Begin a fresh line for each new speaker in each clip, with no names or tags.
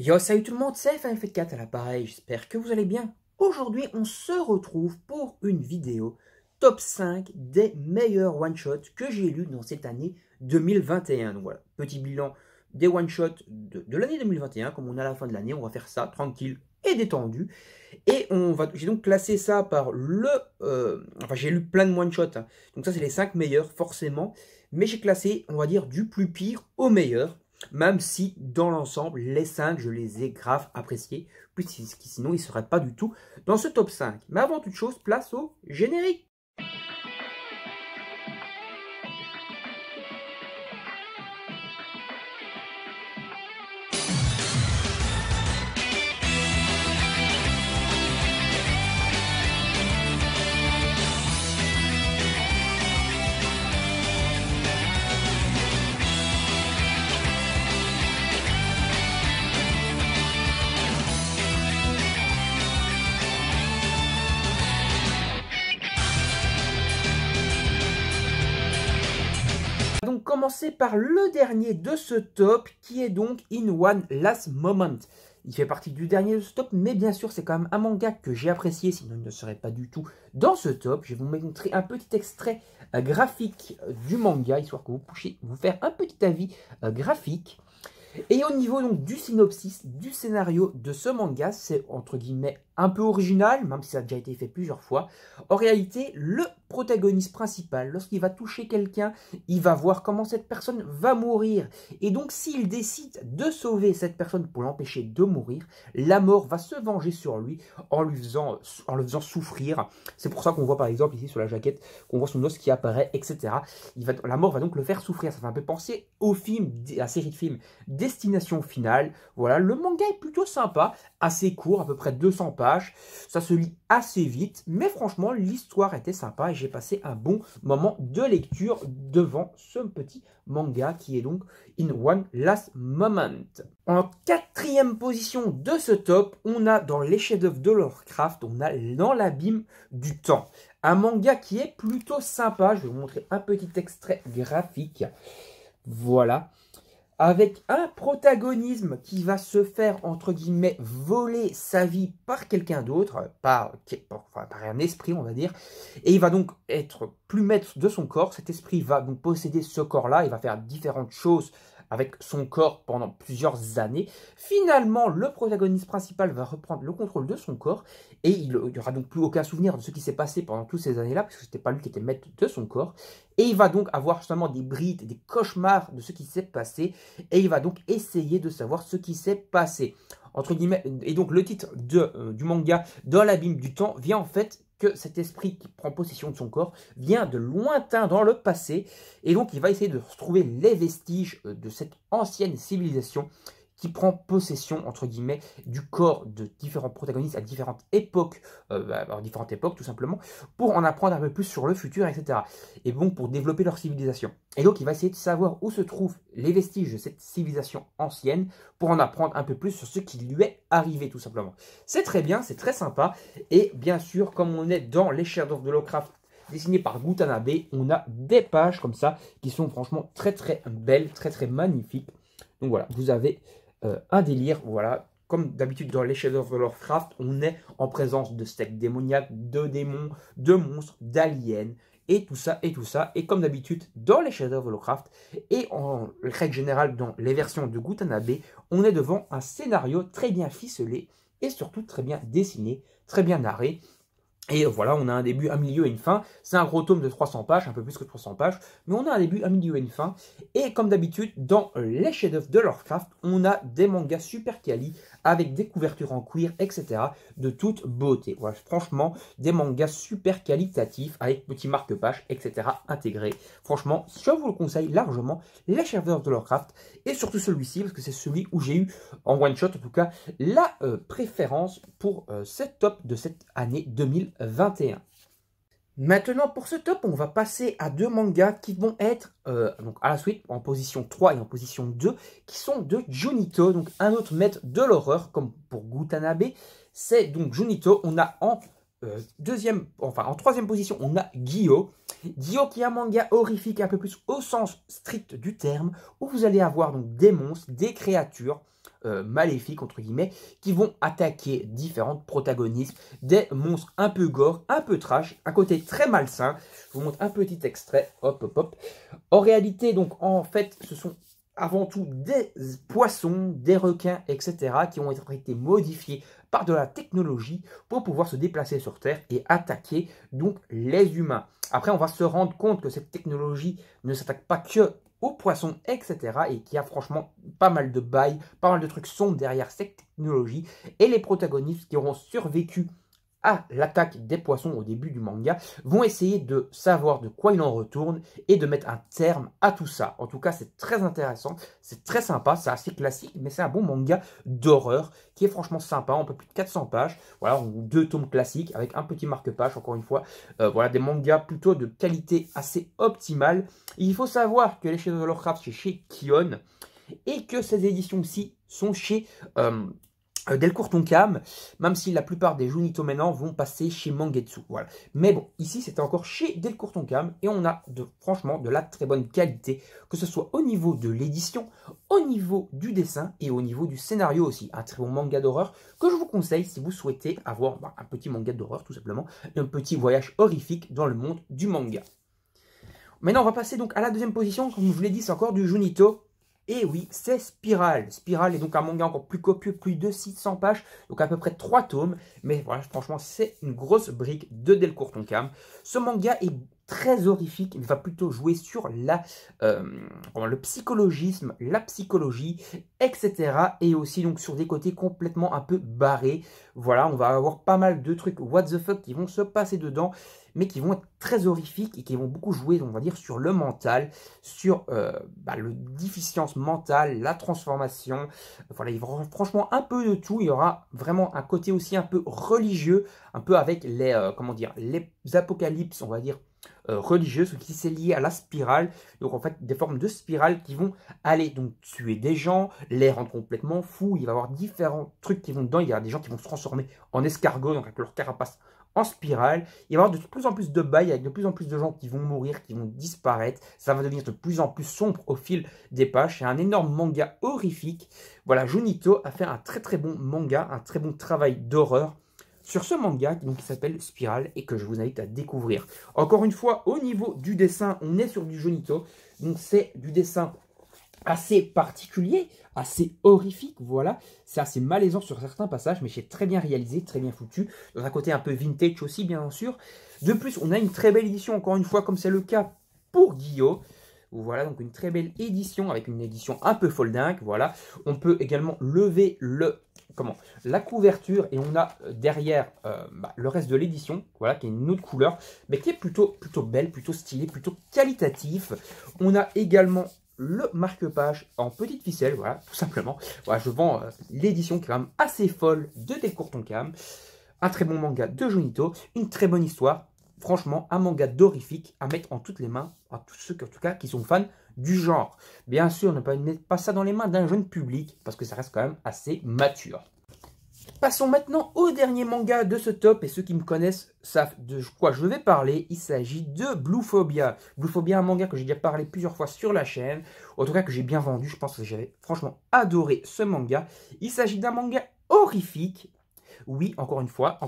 Yo, salut tout le monde, c'est FNF4 à l'appareil, j'espère que vous allez bien. Aujourd'hui, on se retrouve pour une vidéo top 5 des meilleurs one-shots que j'ai lus dans cette année 2021. Donc voilà, petit bilan des one-shots de l'année 2021, comme on est à la fin de l'année, on va faire ça tranquille et détendu. Et j'ai donc classé ça par enfin j'ai lu plein de one-shots, hein. Donc ça c'est les 5 meilleurs forcément, mais j'ai classé, on va dire, du plus pire au meilleur. Même si, dans l'ensemble, les 5, je les ai grave appréciés, puisque sinon, ils ne seraient pas du tout dans ce top 5. Mais avant toute chose, place au générique. Donc commencer par le dernier de ce top qui est donc In One Last Moment. Il fait partie du dernier de ce top, mais bien sûr c'est quand même un manga que j'ai apprécié, sinon il ne serait pas du tout dans ce top. Je vais vous montrer un petit extrait graphique du manga, histoire que vous puissiez vous faire un petit avis graphique. Et au niveau donc du synopsis, du scénario de ce manga, c'est entre guillemets un peu original, même si ça a déjà été fait plusieurs fois. En réalité, le protagoniste principal, lorsqu'il va toucher quelqu'un, il va voir comment cette personne va mourir. Et donc s'il décide de sauver cette personne pour l'empêcher de mourir, la mort va se venger sur lui en le faisant souffrir. C'est pour ça qu'on voit par exemple ici sur la jaquette, qu'on voit son os qui apparaît, etc. La mort va donc le faire souffrir. Ça fait un peu penser au film, à la série de films Destination Finale. Voilà, le manga est plutôt sympa, assez court, à peu près 200 pages. Ça se lit assez vite, mais franchement, l'histoire était sympa et j'ai passé un bon moment de lecture devant ce petit manga qui est donc In One Last Moment. En quatrième position de ce top, on a dans les chefs-d'œuvre de Lovecraft, on a Dans l'abîme du temps. Un manga qui est plutôt sympa. Je vais vous montrer un petit extrait graphique. Voilà. Avec un protagonisme qui va se faire, entre guillemets, voler sa vie par quelqu'un d'autre, par un esprit, on va dire, et il va donc être plus maître de son corps. Cet esprit va donc posséder ce corps-là, il va faire différentes choses avec son corps pendant plusieurs années. Finalement, le protagoniste principal va reprendre le contrôle de son corps, et il n'y aura donc plus aucun souvenir de ce qui s'est passé pendant toutes ces années-là, parce que ce n'était pas lui qui était maître de son corps, et il va donc avoir justement des brides, des cauchemars de ce qui s'est passé, et il va donc essayer de savoir ce qui s'est passé. Entre guillemets, et donc le titre du manga, Dans l'abîme du temps, vient en fait que cet esprit qui prend possession de son corps vient de lointain dans le passé, et donc il va essayer de retrouver les vestiges de cette ancienne civilisation qui prend possession, entre guillemets, du corps de différents protagonistes à différentes époques, tout simplement, pour en apprendre un peu plus sur le futur, etc. Et bon, pour développer leur civilisation. Et donc, il va essayer de savoir où se trouvent les vestiges de cette civilisation ancienne, pour en apprendre un peu plus sur ce qui lui est arrivé, tout simplement. C'est très bien, c'est très sympa, et bien sûr, comme on est dans les Shadows de Lovecraft, dessiné par Gutanabe, on a des pages comme ça, qui sont franchement très très belles, très très magnifiques. Donc voilà, vous avez un délire, voilà. Comme d'habitude dans les Shadows of Lovecraft, on est en présence de sectes démoniaques, de démons, de monstres, d'aliens, et tout ça, et tout ça. Et comme d'habitude dans les Shadows of Lovecraft, et en règle générale dans les versions de Gutanabe, on est devant un scénario très bien ficelé, et surtout très bien dessiné, très bien narré. Et voilà, on a un début, un milieu et une fin. C'est un gros tome de 300 pages, un peu plus que 300 pages. Mais on a un début, un milieu et une fin. Et comme d'habitude, dans les chefs-d'œuvre de Lovecraft, on a des mangas super quali, avec des couvertures en cuir, etc. de toute beauté. Voilà, franchement, des mangas super qualitatifs, avec petits marque-pages, etc. intégrés. Franchement, je vous le conseille largement, les chefs-d'œuvre de Lovecraft. Et surtout celui-ci, parce que c'est celui où j'ai eu, en one-shot en tout cas, la préférence pour cette top de cette année 2021. Maintenant, pour ce top, on va passer à deux mangas qui vont être donc à la suite en position 3 et en position 2, qui sont de Junito, donc un autre maître de l'horreur, comme pour Gutanabe. C'est donc Junito. On a en troisième position, on a Gyo. Gyo qui est un manga horrifique, un peu plus au sens strict du terme, où vous allez avoir donc des monstres, des créatures, maléfiques, entre guillemets, qui vont attaquer différentes protagonistes, des monstres un peu gore, un peu trash, un côté très malsain. Je vous montre un petit extrait, hop, hop, hop. En réalité, donc, en fait, ce sont avant tout des poissons, des requins, etc., qui ont été modifiés par de la technologie pour pouvoir se déplacer sur Terre et attaquer donc les humains. Après, on va se rendre compte que cette technologie ne s'attaque pas que aux poissons, etc., et qu'il y a franchement pas mal de bails, pas mal de trucs sombres derrière cette technologie, et les protagonistes qui auront survécu à l'attaque des poissons au début du manga, vont essayer de savoir de quoi il en retourne et de mettre un terme à tout ça. En tout cas, c'est très intéressant, c'est très sympa, c'est assez classique, mais c'est un bon manga d'horreur qui est franchement sympa, un peu plus de 400 pages, voilà, 2 tomes classiques avec un petit marque-page, encore une fois, voilà, des mangas plutôt de qualité assez optimale. Il faut savoir que les Shadow Lovecraft, c'est chez Kion, et que ces éditions-ci sont chez Delcourt Tonkam, même si la plupart des Junito maintenant vont passer chez Mangetsu. Voilà. Mais bon, ici c'était encore chez Delcourt Tonkam et on a franchement de la très bonne qualité, que ce soit au niveau de l'édition, au niveau du dessin et au niveau du scénario aussi. Un très bon manga d'horreur que je vous conseille si vous souhaitez avoir un petit manga d'horreur tout simplement, un petit voyage horrifique dans le monde du manga. Maintenant on va passer donc à la deuxième position, comme je vous l'ai dit c'est encore du Junito. Et oui, c'est Spiral. Spiral est donc un manga encore plus copieux, plus de 600 pages, donc à peu près 3 tomes. Mais voilà, franchement, c'est une grosse brique de Delcourt Tonkam. Ce manga est très horrifique, il va plutôt jouer sur le psychologisme, la psychologie, etc. Et aussi donc sur des côtés complètement un peu barrés. Voilà, on va avoir pas mal de trucs what the fuck qui vont se passer dedans, mais qui vont être très horrifiques et qui vont beaucoup jouer, on va dire, sur le mental, sur le déficience mentale, la transformation. Voilà, il y aura franchement un peu de tout. Il y aura vraiment un côté aussi un peu religieux, un peu avec les apocalypses, on va dire, religieuses, qui c'est lié à la spirale. Donc en fait, des formes de spirale qui vont aller donc tuer des gens, les rendre complètement fous. Il va y avoir différents trucs qui vont dedans. Il y a des gens qui vont se transformer en escargots, donc avec leur carapace en spirale. Il va y avoir de plus en plus de bails avec de plus en plus de gens qui vont mourir, qui vont disparaître. Ça va devenir de plus en plus sombre au fil des pages. C'est un énorme manga horrifique. Voilà, Junito a fait un très très bon manga, un très bon travail d'horreur sur ce manga donc, qui s'appelle Spiral et que je vous invite à découvrir. Encore une fois, au niveau du dessin, on est sur du Junito. Donc c'est du dessin assez particulier, assez horrifique, voilà. C'est assez malaisant sur certains passages, mais c'est très bien réalisé, très bien foutu. Dans un côté un peu vintage aussi, bien sûr. De plus, on a une très belle édition, encore une fois, comme c'est le cas pour Guillaume. Voilà, donc une très belle édition, avec une édition un peu foldingue, voilà. On peut également lever la couverture, et on a derrière le reste de l'édition, voilà, qui est une autre couleur, mais qui est plutôt belle, plutôt stylée, plutôt qualitatif. On a également le marque-page en petite ficelle, voilà, tout simplement. Voilà, je vends l'édition qui est quand même assez folle de Delcourt Tonkam. Un très bon manga de Junito, une très bonne histoire. Franchement, un manga d'horrifique à mettre en toutes les mains à tous ceux en tout cas, qui sont fans du genre. Bien sûr, ne pas mettre pas ça dans les mains d'un jeune public, parce que ça reste quand même assez mature. Passons maintenant au dernier manga de ce top, et ceux qui me connaissent savent de quoi je vais parler. Il s'agit de Bluephobia. Bluephobia, un manga que j'ai déjà parlé plusieurs fois sur la chaîne, en tout cas que j'ai bien vendu, je pense que j'avais franchement adoré ce manga. Il s'agit d'un manga horrifique. Oui, encore une fois,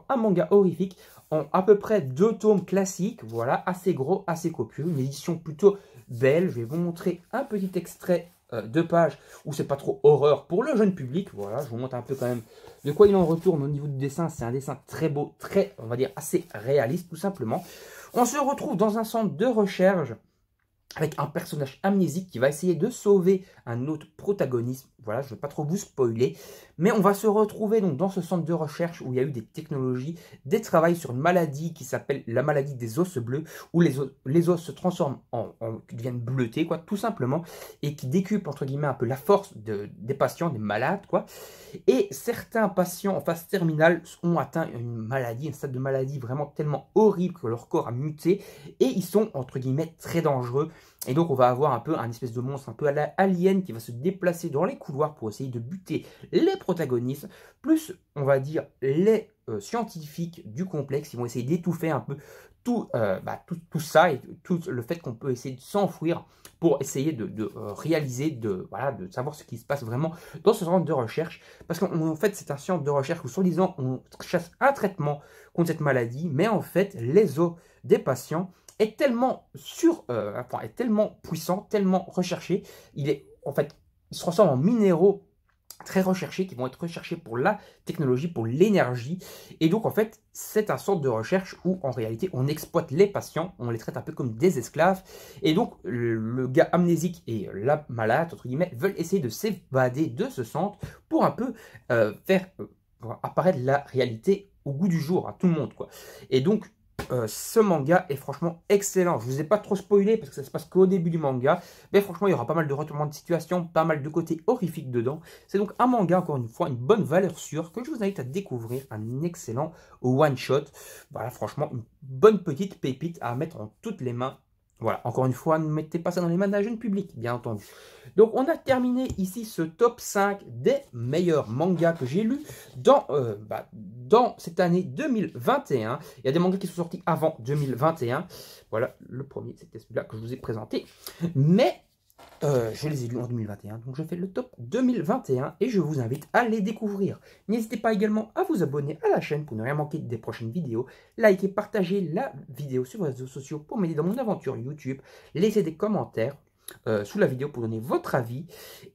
un manga horrifique en à peu près 2 tomes classiques, voilà, assez gros, assez copieux, une édition plutôt belle. Je vais vous montrer un petit extrait de page où c'est pas trop horreur pour le jeune public. Voilà, je vous montre un peu quand même de quoi il en retourne au niveau du dessin. C'est un dessin très beau, très, on va dire, assez réaliste tout simplement. On se retrouve dans un centre de recherche avec un personnage amnésique qui va essayer de sauver un autre protagoniste. Voilà, je ne vais pas trop vous spoiler. Mais on va se retrouver donc dans ce centre de recherche où il y a eu des technologies, des travails sur une maladie qui s'appelle la maladie des os bleus, où les os se transforment deviennent bleutés, quoi, tout simplement, et qui décuple, entre guillemets, un peu la force des patients, des malades, quoi. Et certains patients en phase terminale ont atteint une maladie, un stade de maladie vraiment tellement horrible que leur corps a muté, et ils sont, entre guillemets, très dangereux. Et donc on va avoir un peu un espèce de monstre un peu à la Alien qui va se déplacer dans les couloirs pour essayer de buter les protagonistes, plus on va dire les scientifiques du complexe qui vont essayer d'étouffer un peu tout ça et tout le fait qu'on peut essayer de s'enfuir pour essayer de réaliser, voilà, de savoir ce qui se passe vraiment dans ce centre de recherche. Parce qu'en fait, c'est un centre de recherche où, soi-disant, on cherche un traitement contre cette maladie, mais en fait, les os des patients est tellement est tellement puissant, tellement recherché, il se transforme en minéraux très recherchés, qui vont être recherchés pour la technologie, pour l'énergie. Et donc, en fait, c'est un centre de recherche où, en réalité, on exploite les patients, on les traite un peu comme des esclaves. Et donc, le gars amnésique et la malade, entre guillemets, veulent essayer de s'évader de ce centre pour un peu faire apparaître la réalité au goût du jour à tout le monde, quoi. Et donc, ce manga est franchement excellent. Je ne vous ai pas trop spoilé parce que ça se passe qu'au début du manga. Mais franchement, il y aura pas mal de retournements de situation, pas mal de côtés horrifiques dedans. C'est donc un manga, encore une fois, une bonne valeur sûre que je vous invite à découvrir. Un excellent one-shot. Voilà, franchement, une bonne petite pépite à mettre en toutes les mains. Voilà, encore une fois, ne mettez pas ça dans les mains d'un jeune public, bien entendu. Donc, on a terminé ici ce top 5 des meilleurs mangas que j'ai lus dans cette année 2021. Il y a des mangas qui sont sortis avant 2021. Voilà, le premier, c'était celui-là que je vous ai présenté. Mais je les ai lus en 2021, donc je fais le top 2021 et je vous invite à les découvrir. N'hésitez pas également à vous abonner à la chaîne pour ne rien manquer des prochaines vidéos. Likez, partagez la vidéo sur vos réseaux sociaux pour m'aider dans mon aventure YouTube. Laissez des commentaires sous la vidéo pour donner votre avis.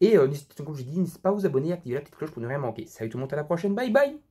Et comme je dis, n'hésitez pas à vous abonner et activer la petite cloche pour ne rien manquer. Salut tout le monde, à la prochaine, bye bye!